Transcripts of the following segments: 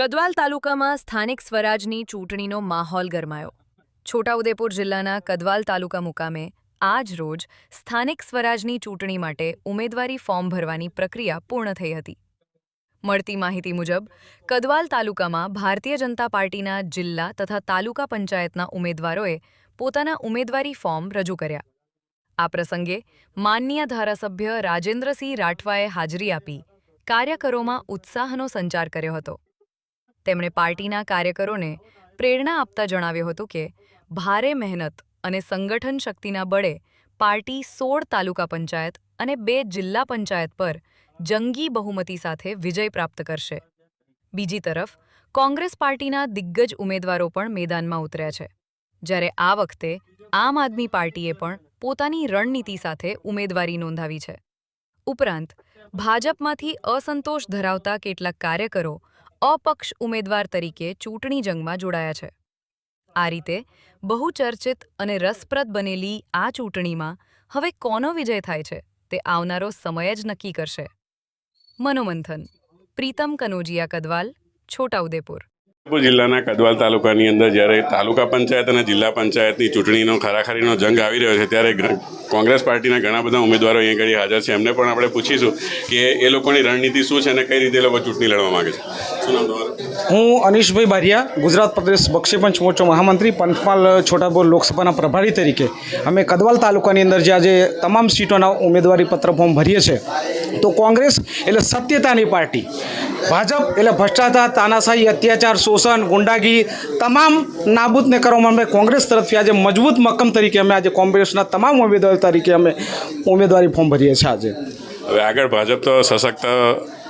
કદવાલ તાલુકામાં સ્થાનિક સ્વરાજની ચૂંટણીનો માહોલ ગરમાયો. છોટાઉદેપુર જિલ્લાના કદવાલ તાલુકા મુકામે આજ રોજ સ્થાનિક સ્વરાજની ચૂંટણી માટે ઉમેદવારી ફોર્મ ભરવાની પ્રક્રિયા પૂર્ણ થઈ હતી. મળતી માહિતી મુજબ કદવાલ તાલુકામાં ભારતીય જનતા પાર્ટીના જિલ્લા તથા તાલુકા પંચાયતના ઉમેદવારોએ પોતાના ઉમેદવારી ફોર્મ રજૂ કર્યા. આ પ્રસંગે માનનીય ધારાસભ્ય રાજેન્દ્રસિંહ રાઠવાએ હાજરી આપી કાર્યકરોમાં ઉત્સાહનો સંચાર કર્યો હતો. તેમણે પાર્ટીના કાર્યકરોને પ્રેરણા આપતા જણાવ્યું હતું કે ભારે મહેનત અને સંગઠન શક્તિના બળે પાર્ટી 16 તાલુકા પંચાયત અને 2 જિલ્લા પંચાયત પર જંગી બહુમતી સાથે વિજય પ્રાપ્ત કરશે. બીજી તરફ કોંગ્રેસ પાર્ટીના દિગ્ગજ ઉમેદવારો પણ મેદાનમાં ઉતર્યા છે, જ્યારે આ વખતે આમ આદમી પાર્ટીએ પણ પોતાની રણનીતિ સાથે ઉમેદવારી નોંધાવી છે. ઉપરાંત ભાજપમાંથી અસંતોષ ધરાવતા કેટલાક કાર્યકરો અપક્ષ ઉમેદવાર તરીકે ચૂંટણી જંગમાં જોડાયા છે. આ રીતે બહુચર્ચિત અને રસપ્રદ બનેલી આ ચૂંટણીમાં હવે કોનો વિજય થાય છે તે આવનારો સમય જ નક્કી કરશે. મનોમંથન. પ્રીતમ કનોજિયા, કદવાલ, છોટાઉદેપુર. જિલ્લાના કદવાલ તાલુકાની અંદર જ્યારે તાલુકા પંચાયત અને જિલ્લા પંચાયતની ચૂંટણીનો ખરાખરીનો જંગ આવી રહ્યો છે, ત્યારે કોંગ્રેસ પાર્ટીના ઘણા બધા ઉમેદવારો અહીં આગળ હાજર છે. એમને પણ આપણે પૂછીશું કે એ લોકોની રણનીતિ શું છે અને કઈ રીતે એ લોકો ચૂંટણી લડવા માંગે છે. શું નામ તમારું? હું અનિશભાઈ બારિયા, ગુજરાત પ્રદેશ બક્ષીપંચ મોરચો મહામંત્રી, પંચમહાલ છોટાઉદેપુર લોકસભાના પ્રભારી તરીકે અમે કદવાલ તાલુકાની અંદર જે આજે તમામ સીટોના ઉમેદવારી પત્ર ફોર્મ ભરીએ છીએ. તો કોંગ્રેસ એટલે સત્યતાની પાર્ટી, ભાજપ એટલે ભ્રષ્ટાચાર, તાનાશાહી, અત્યાચાર, શોષણ, ગુંડાગીરી તમામ નાબૂદને કરવામાં અમે કોંગ્રેસ તરફથી આજે મજબૂત મક્કમ તરીકે અમે આજે કોંગ્રેસના તમામ ઉમેદવાર તરીકે અમે ઉમેદવારી ફોર્મ ભરીએ છીએ. આજે હવે આગળ ભાજપ તો સશક્ત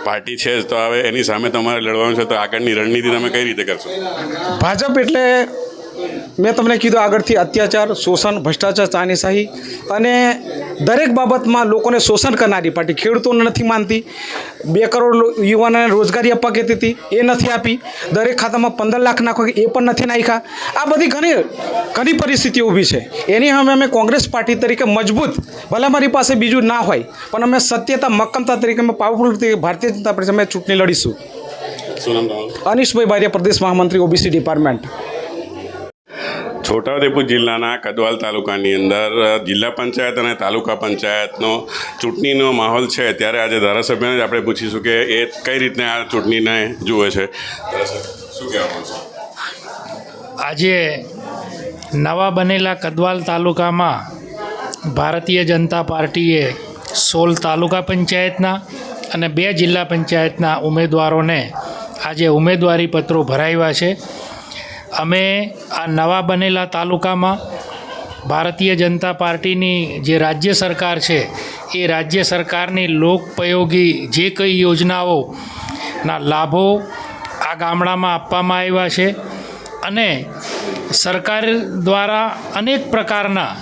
પાર્ટી છે જ, તો હવે એની સામે તમારે લડવાનું છે, તો આગળની રણનીતિ તમે કઈ રીતે કરશો? ભાજપ એટલે મેં તમને કીધું આગળથી અત્યાચાર, શોષણ, ભ્રષ્ટાચાર, તાનાશાહી અને દરેક બાબતમાં લોકોને શોષણ કરનારી પાર્ટી. ખેડૂતોને નથી માનતી, 2 કરોડ યુવાનોને રોજગારી આપવા કહેતી હતી, એ નથી આપી. દરેક ખાતામાં 15 લાખ નાખવા, એ પણ નથી નાખ્યા. આ બધી ઘણી પરિસ્થિતિઓ ઊભી છે. એની સામે અમે કોંગ્રેસ પાર્ટી તરીકે મજબૂત, ભલે અમારી પાસે બીજું ના હોય, પણ અમે સત્યતા, મક્કમતા તરીકે અમે પાવરફુલ ભારતીય જનતા પાર્ટી અમે ચૂંટણી લડીશું. શું નામ તમારું? અનિશભાઈ બારિયા, પ્રદેશ મહામંત્રી, ઓબીસી ડિપાર્ટમેન્ટ. છોટાઉદેપુર જિલ્લાના કદવાલ તાલુકાની અંદર જિલ્લા પંચાયત અને તાલુકા પંચાયતનો ચૂંટણીનો માહોલ છે, ત્યારે આજે ધારાસભ્યને જ આપણે પૂછીશું કે એ કઈ રીતના આ ચૂંટણીને જુએ છે. શું કહેવા માંગશો? આજે નવા બનેલા કદવાલ તાલુકામાં ભારતીય જનતા પાર્ટીએ 16 તાલુકા પંચાયતના અને 2 જિલ્લા પંચાયતના ઉમેદવારોને આજે ઉમેદવારી પત્રો ભરાવ્યા છે. અમે આ નવા બનેલા તાલુકામાં ભારતીય જનતા પાર્ટીની જે રાજ્ય સરકાર છે, એ રાજ્ય સરકારની લોકોપયોગી જે કંઈ યોજનાઓના લાભો આ ગામડામાં આપવામાં આવ્યા છે અને સરકાર દ્વારા અનેક પ્રકારના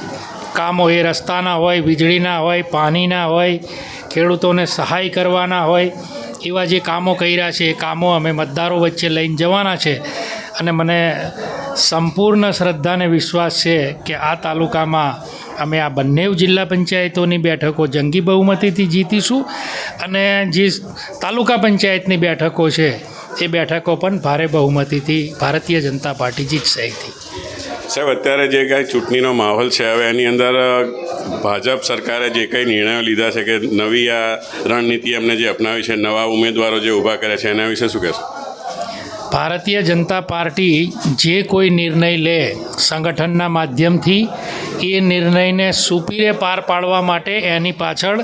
કામો, એ રસ્તાના હોય, વીજળીના હોય, પાણીના હોય, ખેડૂતોને સહાય કરવાના હોય, એવા જે કામો કર્યા છે એ કામો અમે મતદારો વચ્ચે લઈને જવાના છે. અને મને સંપૂર્ણ શ્રદ્ધા અને વિશ્વાસ છે કે આ તાલુકામાં અમે આ બંને જિલ્લા પંચાયતોની બેઠકો જંગી બહુમતીથી જીતીશું અને જે તાલુકા પંચાયતની બેઠકો છે એ બેઠકો પણ ભારે બહુમતીથી ભારતીય જનતા પાર્ટી જીતશે. સાહેબ, અત્યારે જે કાંઈ ચૂંટણીનો માહોલ છે, હવે એની અંદર ભાજપ સરકારે જે કંઈ નિર્ણયો લીધા છે કે નવી આ રણનીતિ એમને જે અપનાવી છે, નવા ઉમેદવારો જે ઊભા કરે છે, એના વિશે શું કહેશો? ભારતીય જનતા પાર્ટી જે કોઈ નિર્ણય લે સંગઠનના માધ્યમથી, એ નિર્ણયને સુપીરે પાર પાડવા માટે એની પાછળ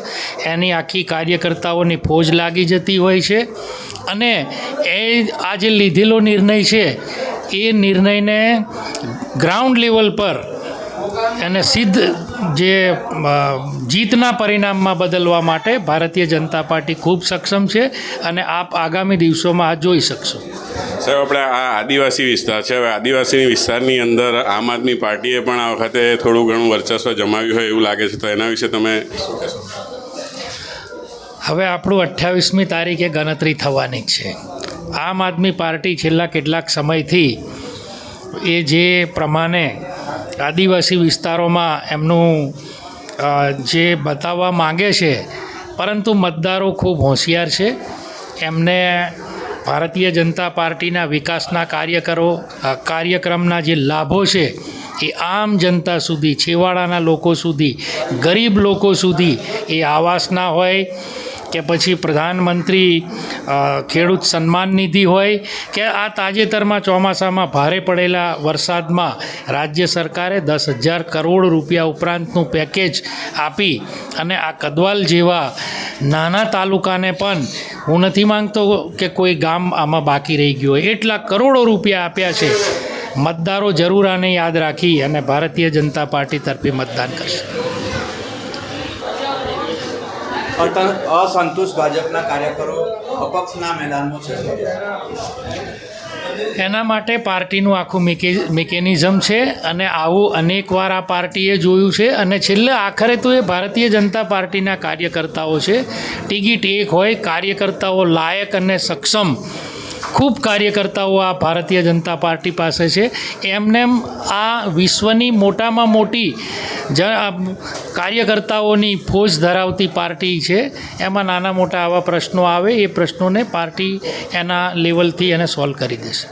એની આખી કાર્યકર્તાઓની ફોજ લાગી જતી હોય છે અને એ આ જે લીધેલો નિર્ણય છે એ નિર્ણયને ગ્રાઉન્ડ લેવલ પર એને સિદ્ધ જે જીતના પરિણામમાં બદલવા માટે ભારતીય જનતા પાર્ટી ખૂબ સક્ષમ છે અને આપ આગામી દિવસોમાં આ જોઈ શકશો. સાહેબ, આપણે આ આદિવાસી વિસ્તાર છે, હવે આદિવાસી વિસ્તારની અંદર આમ આદમી પાર્ટીએ પણ આ વખતે થોડું ઘણું વર્ચસ્વ જમાવ્યું હોય એવું લાગે છે, તો એના વિશે તમે શું કહેશો? હવે આપણું 28મી તારીખે ગણતરી થવાની જ છે. આમ આદમી પાર્ટી છેલ્લા કેટલાક સમયથી એ જે પ્રમાણે આદિવાસી વિસ્તારોમાં એમનું જે બતાવવા માગે છે, પરંતુ મતદારો ખૂબ હોશિયાર છે. એમને ભારતીય જનતા પાર્ટીના વિકાસના કાર્યક્રમના જે લાભો છે એ આમ જનતા સુધી, છેવાડાના લોકો સુધી, ગરીબ લોકો સુધી, એ આવાસના હોય કે પછી પ્રધાનમંત્રી ખેડૂત સન્માન નિધિ હોય કે આ તાજેતરમાં ચોમાસામાં ભારે પડેલા વરસાદમાં રાજ્ય સરકારે 10,000 કરોડ રૂપિયા ઉપરાંતનું પેકેજ આપી અને આ કદવાલ જેવા નાના તાલુકાને પણ, હું નથી માંગતો કે કોઈ ગામ આમાં બાકી રહી ગયું હોય, એટલા કરોડો રૂપિયા આપ્યા છે. મતદારો જરૂર આને યાદ રાખી અને ભારતીય જનતા પાર્ટી તરફે મતદાન કરશે. અસંતુષ્ટ ભાજપના કાર્યકરો અપક્ષના મેદાનમાં છે. એના માટે પાર્ટીનું આખું મિકેનિઝમ છે અને આવું અનેકવાર આ પાર્ટીએ જોયું છે અને છેલ્લે આખરે તો એ ભારતીય જનતા પાર્ટીના કાર્યકર્તાઓ છે. ટિકિટ એક હોય, કાર્યકર્તાઓ લાયક અને સક્ષમ, ખૂબ કાર્યકર્તાઓ આ ભારતીય જનતા પાર્ટી પાસે છે. એમનેમ આ વિશ્વની મોટામાં મોટી કાર્યકર્તાઓની ફોજ ધરાવતી પાર્ટી છે. એમાં નાના મોટા આવા પ્રશ્નો આવે, એ પ્રશ્નોને પાર્ટી એના લેવલથી એને સોલ્વ કરી દેશે.